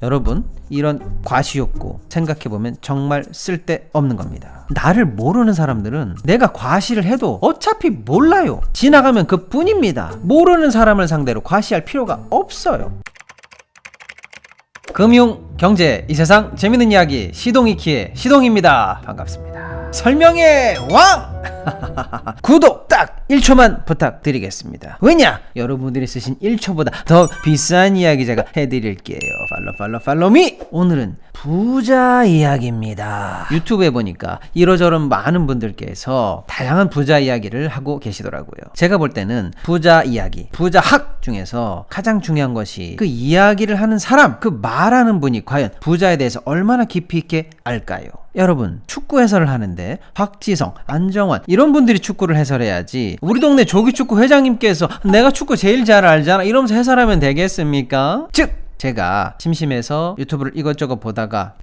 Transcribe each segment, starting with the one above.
여러분, 이런 과시욕구 생각해보면 정말 쓸데없는 겁니다. 나를 모르는 사람들은 내가 과시를 해도 어차피 몰라요. 지나가면 그뿐입니다. 모르는 사람을 상대로 과시할 필요가 없어요. 금융, 경제, 이 세상 재밌는 이야기 시동이키의 시동입니다. 반갑습니다. 설명의 왕! 구독 딱 1초만 부탁드리겠습니다. 왜냐? 여러분들이 쓰신 1초보다 더 비싼 이야기 제가 해드릴게요. 팔로미! 오늘은 부자 이야기입니다. 유튜브에 보니까 이러저런 많은 분들께서 다양한 부자 이야기를 하고 계시더라고요. 제가 볼 때는 부자 이야기, 부자학 중에서 가장 중요한 것이 그 이야기를 하는 사람, 그 말하는 분이 과연 부자에 대해서 얼마나 깊이 있게 알까요? 여러분, 축구 해설을 하는데 박지성, 안정환 이런 분들이 축구를 해설해야지 우리 동네 조기축구 회장님께서 내가 축구 제일 잘 알잖아 이러면서 해설하면 되겠습니까? 즉 제가 심심해서 유튜브를 이것저것 보다가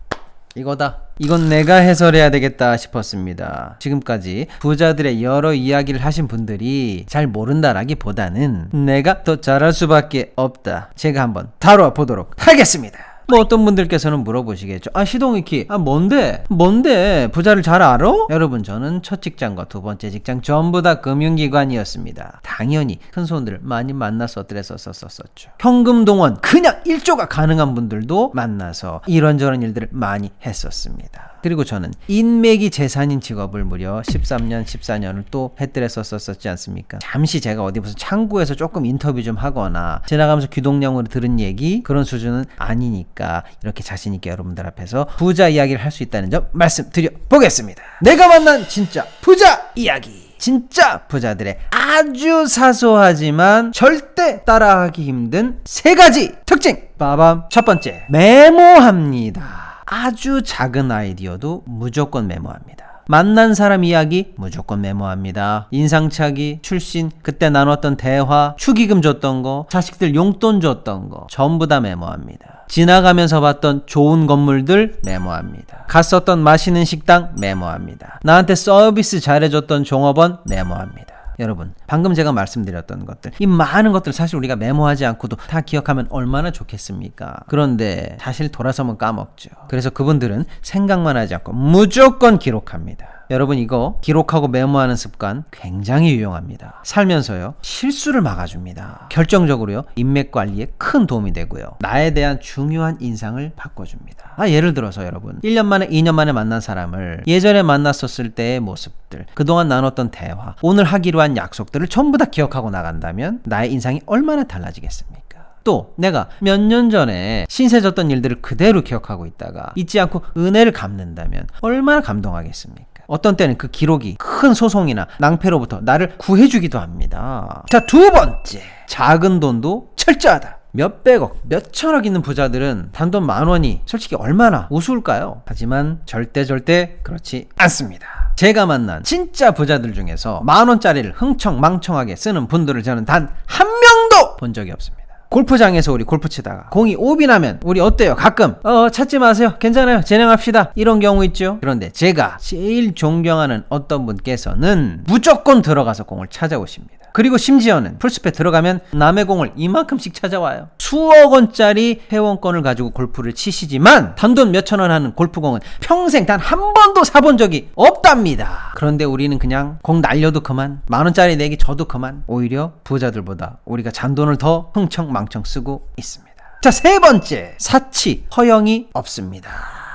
이건 내가 해설해야 되겠다 싶었습니다. 지금까지 부자들의 여러 이야기를 하신 분들이 잘 모른다라기보다는 내가 더 잘할 수밖에 없다. 제가 한번 다뤄보도록 하겠습니다. 어떤 분들께서는 물어보시겠죠. 시동이키, 뭔데 부자를 잘 알아? 여러분, 저는 첫 직장과 두 번째 직장 전부 다 금융기관이었습니다. 당연히 큰 손들을 많이 만나서 어드레스었었죠. 현금 동원 그냥 1조가 가능한 분들도 만나서 이런저런 일들을 많이 했었습니다. 그리고 저는 인맥이 재산인 직업을 무려 13년, 14년을 또 해드렸었었지 않습니까? 잠시 제가 어디 무슨 창구에서 조금 인터뷰 좀 하거나 지나가면서 귀동냥으로 들은 얘기 그런 수준은 아니니까 이렇게 자신있게 여러분들 앞에서 부자 이야기를 할 수 있다는 점 말씀드려 보겠습니다. 내가 만난 진짜 부자 이야기. 진짜 부자들의 아주 사소하지만 절대 따라하기 힘든 세 가지 특징. 빠밤. 첫 번째, 메모합니다. 아주 작은 아이디어도 무조건 메모합니다. 만난 사람 이야기 무조건 메모합니다. 인상착의, 출신, 그때 나눴던 대화, 축의금 줬던 거, 자식들 용돈 줬던 거 전부 다 메모합니다. 지나가면서 봤던 좋은 건물들 메모합니다. 갔었던 맛있는 식당 메모합니다. 나한테 서비스 잘해줬던 종업원 메모합니다. 여러분, 방금 제가 말씀드렸던 것들, 이 많은 것들 사실 우리가 메모하지 않고도 다 기억하면 얼마나 좋겠습니까? 그런데 사실 돌아서면 까먹죠. 그래서 그분들은 생각만 하지 않고 무조건 기록합니다. 여러분, 이거 기록하고 메모하는 습관 굉장히 유용합니다. 살면서요, 실수를 막아줍니다. 결정적으로요, 인맥 관리에 큰 도움이 되고요, 나에 대한 중요한 인상을 바꿔줍니다. 예를 들어서 여러분, 1년 만에 2년 만에 만난 사람을 예전에 만났었을 때의 모습들, 그동안 나눴던 대화, 오늘 하기로 한 약속들을 전부 다 기억하고 나간다면 나의 인상이 얼마나 달라지겠습니까? 또 내가 몇 년 전에 신세졌던 일들을 그대로 기억하고 있다가 잊지 않고 은혜를 갚는다면 얼마나 감동하겠습니까? 어떤 때는 그 기록이 큰 소송이나 낭패로부터 나를 구해주기도 합니다. 자, 두 번째, 작은 돈도 철저하다. 몇백억, 몇천억 있는 부자들은 단돈 10,000원이 솔직히 얼마나 우스울까요? 하지만 절대 그렇지 않습니다. 제가 만난 진짜 부자들 중에서 10,000원짜리를 흥청망청하게 쓰는 분들을 저는 단 한 명도 본 적이 없습니다. 골프장에서 우리 골프 치다가 공이 오비 나면 우리 어때요? 가끔 찾지 마세요, 괜찮아요, 진행합시다, 이런 경우 있죠. 그런데 제가 제일 존경하는 어떤 분께서는 무조건 들어가서 공을 찾아오십니다. 그리고 심지어는 풀숲에 들어가면 남의 공을 이만큼씩 찾아와요. 수억 원짜리 회원권을 가지고 골프를 치시지만 단돈 몇천 원 하는 골프공은 평생 단 한 번도 사본 적이 없답니다. 그런데 우리는 그냥 공 날려도 그만, 10,000원짜리 내기 저도 그만, 오히려 부자들보다 우리가 잔돈을 더 흥청망청 쓰고 있습니다. 자, 세 번째, 사치, 허영이 없습니다.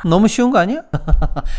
너무 쉬운 거 아니야?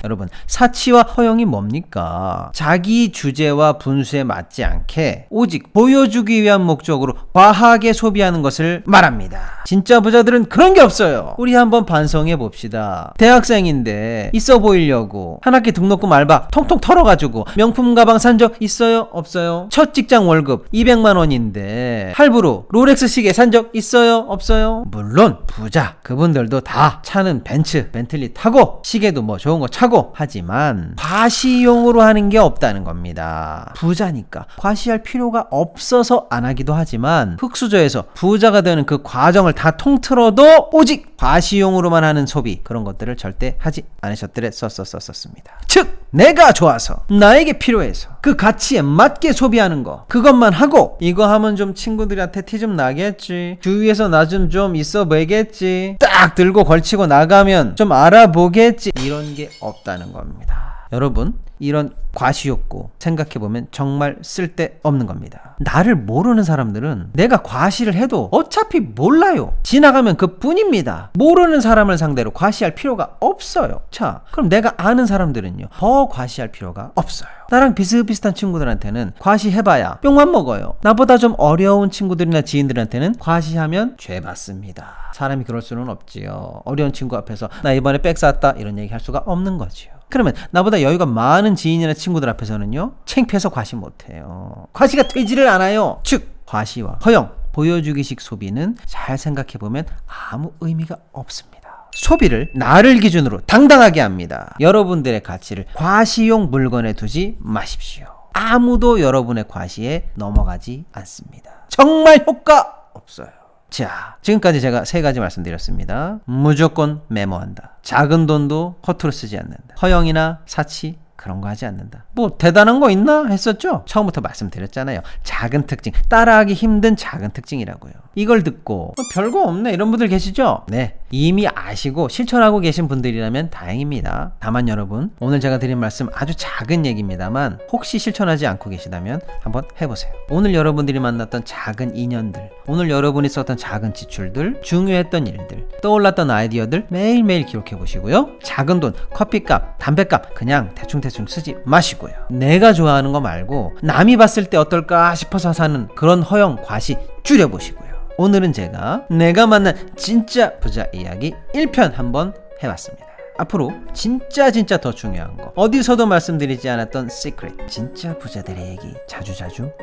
여러분, 사치와 허영이 뭡니까? 자기 주제와 분수에 맞지 않게 오직 보여주기 위한 목적으로 과하게 소비하는 것을 말합니다. 진짜 부자들은 그런 게 없어요. 우리 한번 반성해 봅시다. 대학생인데 있어 보이려고 한 학기 등록금 알바 통통 털어가지고 명품 가방 산 적 있어요? 없어요? 첫 직장 월급 200만 원인데 할부로 롤렉스 시계 산 적 있어요? 없어요? 물론 부자 그분들도 다 차는 벤틀리 타고 시계도 뭐 좋은 거 차고 하지만 과시용으로 하는 게 없다는 겁니다. 부자니까 과시할 필요가 없어서 안 하기도 하지만 흙수저에서 부자가 되는 그 과정을 다 통틀어도 오직 과시용으로만 하는 소비, 그런 것들을 절대 하지 않으셨습니다. 즉 내가 좋아서, 나에게 필요해서, 그 가치에 맞게 소비하는 거, 그것만 하고, 이거 하면 좀 친구들한테 티 좀 나겠지, 주위에서 나 좀 있어 보이겠지, 딱 들고 걸치고 나가면 좀 알아보겠지, 이런 게 없다는 겁니다. 여러분, 이런 과시욕구 생각해보면 정말 쓸데없는 겁니다. 나를 모르는 사람들은 내가 과시를 해도 어차피 몰라요. 지나가면 그뿐입니다. 모르는 사람을 상대로 과시할 필요가 없어요. 자, 그럼 내가 아는 사람들은요, 더 과시할 필요가 없어요. 나랑 비슷비슷한 친구들한테는 과시해봐야 뿅만 먹어요. 나보다 좀 어려운 친구들이나 지인들한테는 과시하면 죄 받습니다. 사람이 그럴 수는 없지요. 어려운 친구 앞에서 나 이번에 백 샀다 이런 얘기 할 수가 없는 거지요. 그러면 나보다 여유가 많은 지인이나 친구들 앞에서는요, 창피해서 과시 못해요. 과시가 되지를 않아요. 즉 과시와 허영, 보여주기식 소비는 잘 생각해보면 아무 의미가 없습니다. 소비를 나를 기준으로 당당하게 합니다. 여러분들의 가치를 과시용 물건에 두지 마십시오. 아무도 여러분의 과시에 넘어가지 않습니다. 정말 효과 없어요. 자, 지금까지 제가 3가지 말씀드렸습니다. 무조건 메모한다. 작은 돈도 허투루 쓰지 않는다. 허영이나 사치, 그런 거 하지 않는다. 뭐 대단한 거 있나 했었죠? 처음부터 말씀드렸잖아요. 작은 특징, 따라하기 힘든 작은 특징이라고요. 이걸 듣고 별거 없네 이런 분들 계시죠? 네, 이미 아시고 실천하고 계신 분들이라면 다행입니다. 다만 여러분, 오늘 제가 드린 말씀 아주 작은 얘기입니다만 혹시 실천하지 않고 계시다면 한번 해보세요. 오늘 여러분들이 만났던 작은 인연들, 오늘 여러분이 썼던 작은 지출들, 중요했던 일들, 떠올랐던 아이디어들 매일매일 기록해 보시고요. 작은 돈, 커피값, 담배값 그냥 대충 쓰지 마시고요. 내가 좋아하는 거 말고 남이 봤을 때 어떨까 싶어서 사는 그런 허영, 과시 줄여보시고요. 오늘은 제가 내가 만난 진짜 부자 이야기 1편 한번 해봤습니다. 앞으로 진짜 더 중요한 거, 어디서도 말씀드리지 않았던 시크릿, 진짜 부자들의 얘기 자주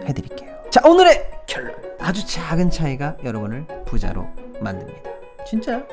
해드릴게요. 자, 오늘의 결론, 아주 작은 차이가 여러분을 부자로 만듭니다. 진짜